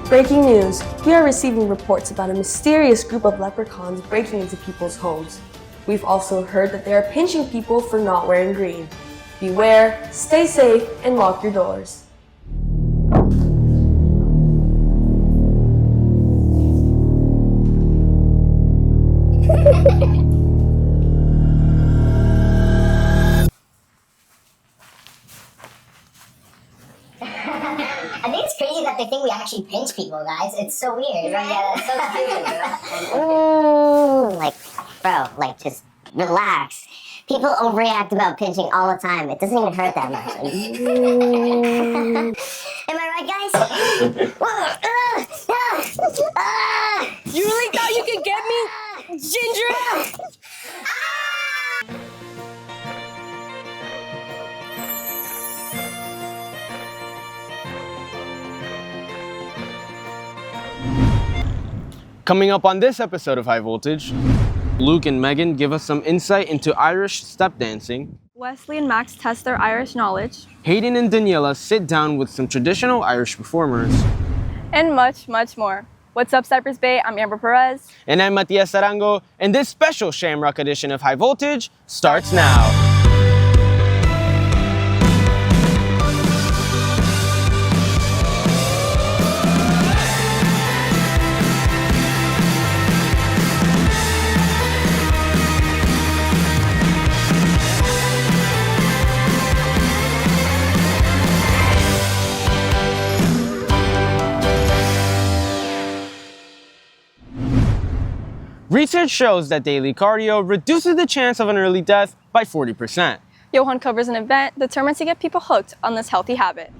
Breaking news, we are receiving reports about a mysterious group of leprechauns breaking into people's homes. We've also heard that they are pinching people for not wearing green. Beware, stay safe, and lock your doors. I think it's crazy that they think we actually pinch people, guys. It's so weird. Right? Yeah, that's so stupid, like, bro, like, just relax. People overreact about pinching all the time. It doesn't even hurt that much. Am I right, guys? You really thought you could get me, Ginger? Coming up on this episode of High Voltage, Luke and Megan give us some insight into Irish step dancing. Wesley and Max test their Irish knowledge. Hayden and Daniela sit down with some traditional Irish performers. And much, much more. What's up, Cypress Bay? I'm Amber Perez. And I'm Matias Arango, and this special Shamrock edition of High Voltage starts now. Research shows that daily cardio reduces the chance of an early death by 40%. Johan covers an event determined to get people hooked on this healthy habit.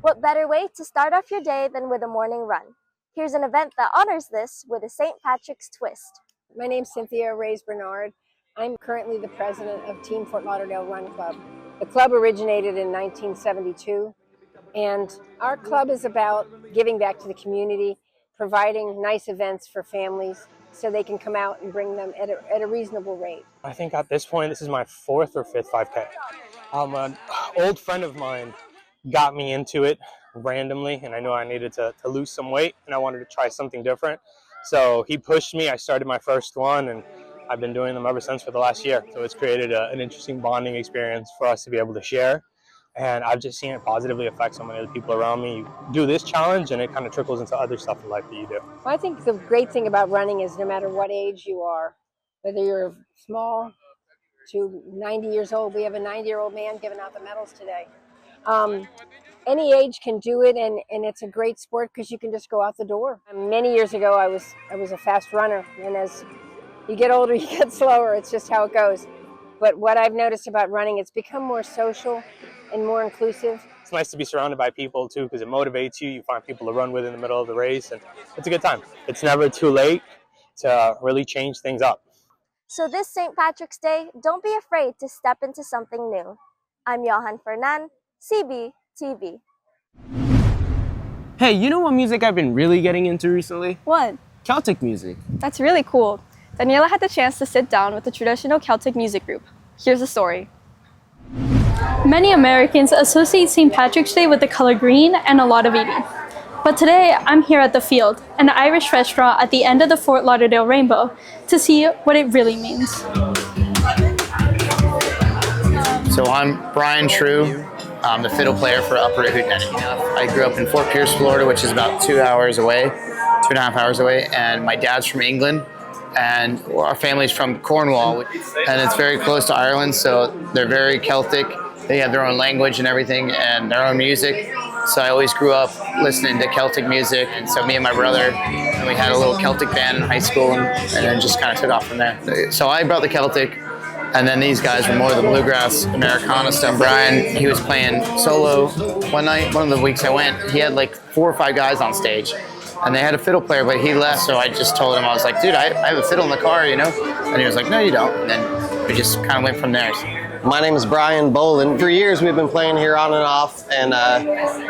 What better way to start off your day than with a morning run? Here's an event that honors this with a St. Patrick's twist. My name's Cynthia Reyes-Bernard. I'm currently the president of Team Fort Lauderdale Run Club. The club originated in 1972, and our club is about giving back to the community, providing nice events for families so they can come out and bring them at a reasonable rate. I think at this point, this is my fourth or fifth 5K. An old friend of mine got me into it randomly, and I knew I needed to lose some weight, and I wanted to try something different. So he pushed me. I started my first one, and I've been doing them ever since for the last year. So it's created an interesting bonding experience for us to be able to share. And I've just seen it positively affect so many of the people around me. You do this challenge and it kind of trickles into other stuff in life that you do. Well, I think the great thing about running is no matter what age you are, whether you're small to 90 years old, we have a 90-year-old man giving out the medals today. Any age can do it, and it's a great sport because you can just go out the door. Many years ago, I was a fast runner, and as you get older, you get slower. It's just how it goes. But what I've noticed about running, it's become more social and more inclusive. It's nice to be surrounded by people too because it motivates you. You find people to run with in the middle of the race, and it's a good time. It's never too late to really change things up. So this St. Patrick's Day, don't be afraid to step into something new. I'm Johan Fernan, CBTV. Hey, you know what music I've been really getting into recently? What? Celtic music. That's really cool. Daniela had the chance to sit down with a traditional Celtic music group. Here's the story. Many Americans associate St. Patrick's Day with the color green and a lot of eating. But today, I'm here at The Field, an Irish restaurant at the end of the Fort Lauderdale Rainbow, to see what it really means. So I'm Brian True. I'm the fiddle player for Upper Hootenanny. I grew up in Fort Pierce, Florida, which is about 2 hours away, 2.5 hours away, and my dad's from England. And our family's from Cornwall, and it's very close to Ireland, so they're very Celtic. They have their own language and everything, and their own music. So I always grew up listening to Celtic music, and so me and my brother, and we had a little Celtic band in high school, and then just kind of took off from there. So I brought the Celtic, and then these guys were more of the bluegrass Americana stuff. Brian, he was playing solo one night. One of the weeks I went, he had like 4 or 5 guys on stage. And they had a fiddle player, but he left, so I just told him, I was like, dude, I have a fiddle in the car, you know? And he was like, no, you don't. And then we just kind of went from there. My name is Brian Boland. For years we've been playing here on and off, and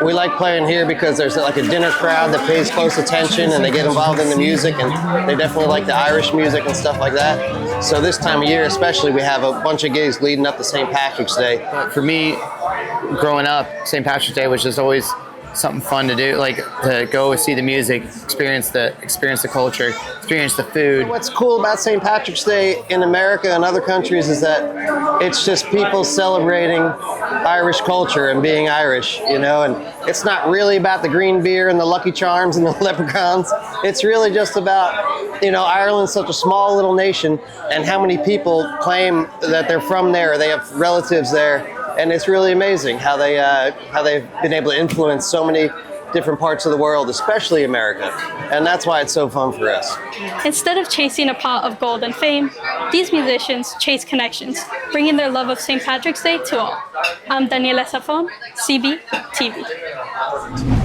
we like playing here because there's like a dinner crowd that pays close attention and they get involved in the music, and they definitely like the Irish music and stuff like that. So this time of year especially, we have a bunch of gigs leading up to St. Patrick's Day. For me, growing up, St. Patrick's Day was just always something fun to do, like to go see the music, experience the culture, experience the food. What's cool about St. Patrick's Day in America and other countries is that it's just people celebrating Irish culture and being Irish, you know, and it's not really about the green beer and the Lucky Charms and the leprechauns. It's really just about, you know, Ireland's such a small little nation and how many people claim that they're from there, they have relatives there, and it's really amazing how they've been able to influence so many different parts of the world, especially America, and that's why it's so fun for us. Instead of chasing a pot of gold and fame, these musicians chase connections, bringing their love of St. Patrick's Day to all. I'm Daniela Safon, CB TV.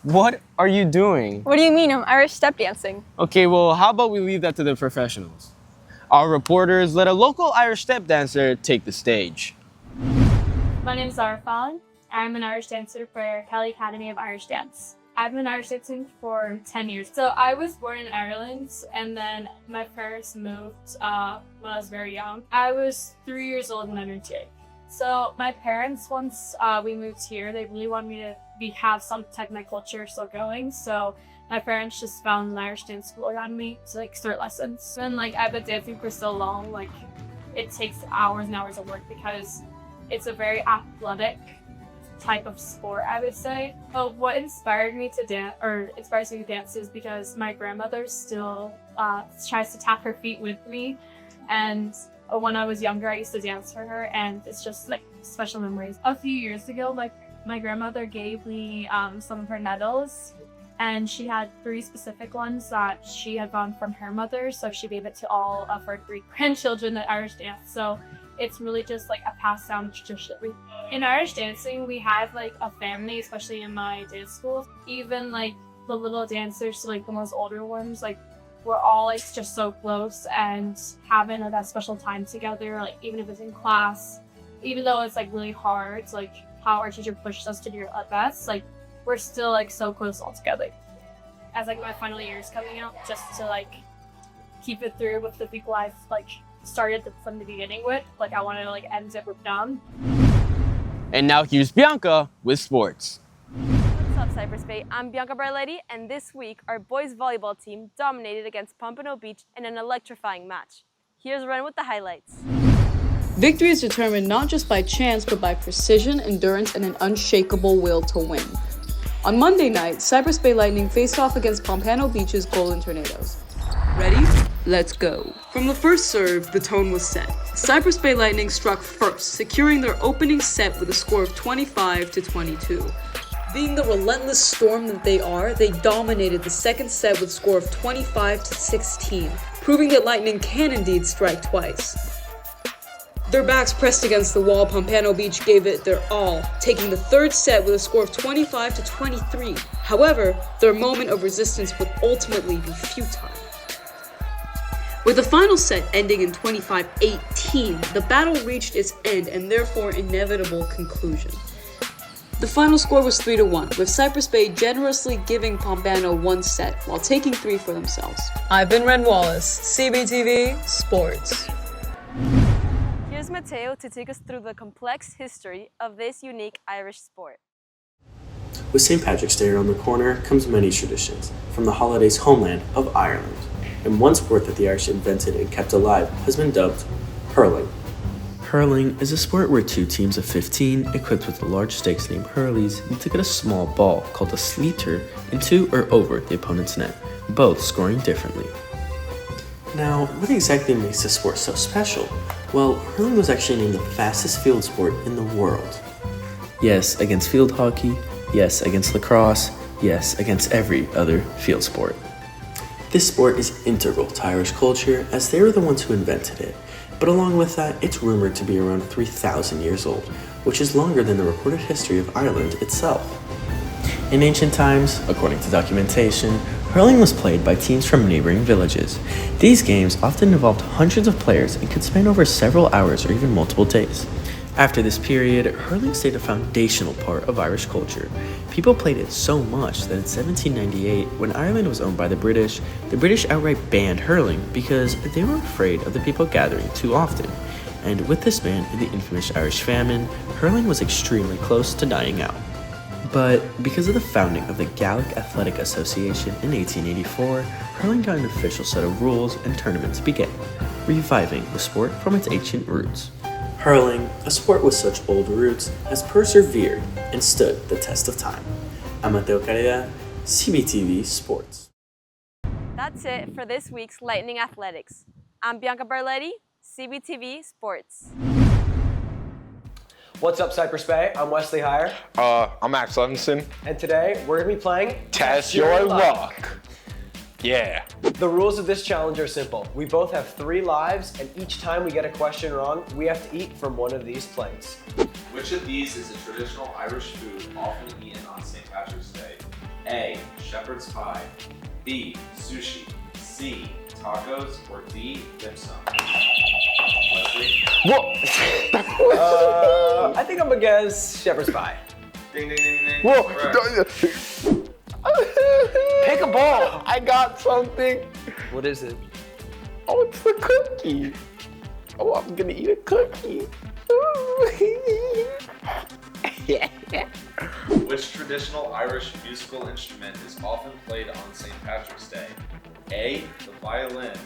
What are you doing? What do you mean? I'm Irish step dancing. Okay, well, how about we leave that to the professionals? Our reporters let a local Irish step dancer take the stage. My name is Zara Fallon. I'm an Irish dancer for Kelly Academy of Irish Dance. I've been Irish dancing for 10 years. So I was born in Ireland, and then my parents moved when I was very young. I was 3 years old when I moved here. So my parents, once we moved here, they really wanted me to have some type of my culture still going. So my parents just found an Irish dance school around me to like start lessons. And like I've been dancing for so long, like it takes hours and hours of work because it's a very athletic type of sport, I would say. But what inspired me to dance, or inspires me to dance, is because my grandmother still tries to tap her feet with me, and when I was younger, I used to dance for her, and it's just like special memories. A few years ago, my grandmother gave me some of her needles, and she had 3 specific ones that she had gotten from her mother, so she gave it to all of her 3 grandchildren that Irish dance. So it's really just like a passed down tradition. In Irish dancing, we have like a family, especially in my dance school. Even like the little dancers, like the most older ones, like we're all like just so close, and having like, that special time together, like even if it's in class, even though it's like really hard, like how our teacher pushed us to do our best, like we're still like so close all together. As like my final year is coming out, just to like keep it through with the people I've like started from the beginning with, like I want to like end it with them. And now here's Bianca with sports. What's up, Cypress Bay? I'm Bianca Barletti, and this week our boys volleyball team dominated against Pompano Beach in an electrifying match. Here's Ren with the highlights. Victory is determined not just by chance, but by precision, endurance, and an unshakable will to win. On Monday night, Cypress Bay Lightning faced off against Pompano Beach's Golden Tornadoes. Ready? Let's go. From the first serve, the tone was set. Cypress Bay Lightning struck first, securing their opening set with a score of 25-22. Being the relentless storm that they are, they dominated the second set with a score of 25-16, proving that Lightning can indeed strike twice. Their backs pressed against the wall, Pompano Beach gave it their all, taking the third set with a score of 25-23. However, their moment of resistance would ultimately be futile. With the final set ending in 25-18, the battle reached its end and therefore inevitable conclusion. The final score was 3-1, with Cypress Bay generously giving Pompano one set while taking 3 for themselves. I've been Ren Wallace, CBTV Sports. Here's Mateo to take us through the complex history of this unique Irish sport. With St. Patrick's Day around the corner comes many traditions from the holiday's homeland of Ireland. And one sport that the Irish invented and kept alive has been dubbed hurling. Hurling is a sport where 2 teams of 15, equipped with large stakes named hurleys, need to get a small ball called a sleeter into or over the opponent's net, both scoring differently. Now, what exactly makes this sport so special? Well, hurling was actually named the fastest field sport in the world. Yes, against field hockey, yes, against lacrosse, yes, against every other field sport. This sport is integral to Irish culture as they were the ones who invented it. But along with that, it's rumored to be around 3,000 years old, which is longer than the recorded history of Ireland itself. In ancient times, according to documentation, hurling was played by teams from neighboring villages. These games often involved hundreds of players and could span over several hours or even multiple days. After this period, hurling stayed a foundational part of Irish culture. People played it so much that in 1798, when Ireland was owned by the British outright banned hurling because they were afraid of the people gathering too often. And with this ban and the infamous Irish famine, hurling was extremely close to dying out. But because of the founding of the Gaelic Athletic Association in 1884, hurling got an official set of rules and tournaments began, reviving the sport from its ancient roots. Hurling, a sport with such old roots, has persevered and stood the test of time. I'm Mateo Caridad, CBTV Sports. That's it for this week's Lightning Athletics. I'm Bianca Barletti, CBTV Sports. What's up, Cypress Bay? I'm Wesley Heyer. I'm Max Levinson. And today, we're gonna be playing Test Your Luck. Yeah. The rules of this challenge are simple. We both have 3 lives, and each time we get a question wrong, we have to eat from one of these plates. Which of these is a traditional Irish food often eaten on St. Patrick's Day? A. Shepherd's pie. B. Sushi. C. Tacos. Or D. Dim sum. Wesley? Whoa! I think I'm gonna guess shepherd's pie. Ding, ding, ding, ding. Whoa! Pick a ball! I got something. What is it? Oh, it's the cookie. Oh, I'm gonna eat a cookie. Yeah. Which traditional Irish musical instrument is often played on St. Patrick's Day? A. The violin.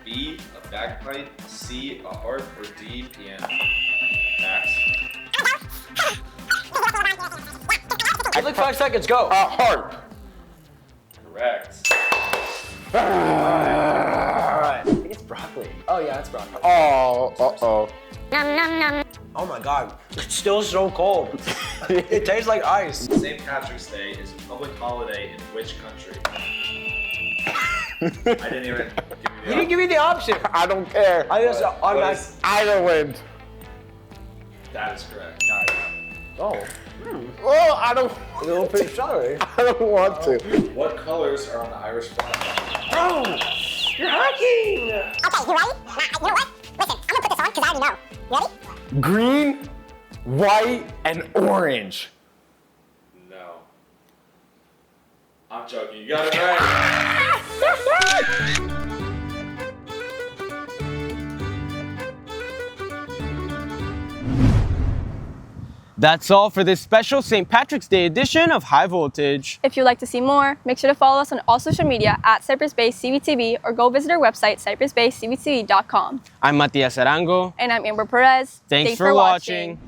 B. A bagpipe. C. A harp. Or D. Piano. Max? I'd like 5 seconds, go! Harp. Correct. Alright, I think it's broccoli. Oh yeah, it's broccoli. Oh, uh-oh. Oh my god, it's still so cold. It tastes like ice. St. Patrick's Day is a public holiday in which country? I didn't even give you the option. You didn't give me the option. I don't care. I just Ireland. That is correct. Oh. Oh, I don't. A little bit sorry. I don't want to. What colors are on the Irish flag? Bro, you're hacking. Okay, you ready? You know what? Listen, I'm gonna put this on because I already know. You ready? Green, white, and orange. No. I'm joking. You got it right. That's all for this special St. Patrick's Day edition of High Voltage. If you'd like to see more, make sure to follow us on all social media at Cypress Bay CBTV or go visit our website, cypressbaycbtv.com. I'm Matias Arango. And I'm Amber Perez. Thanks for watching.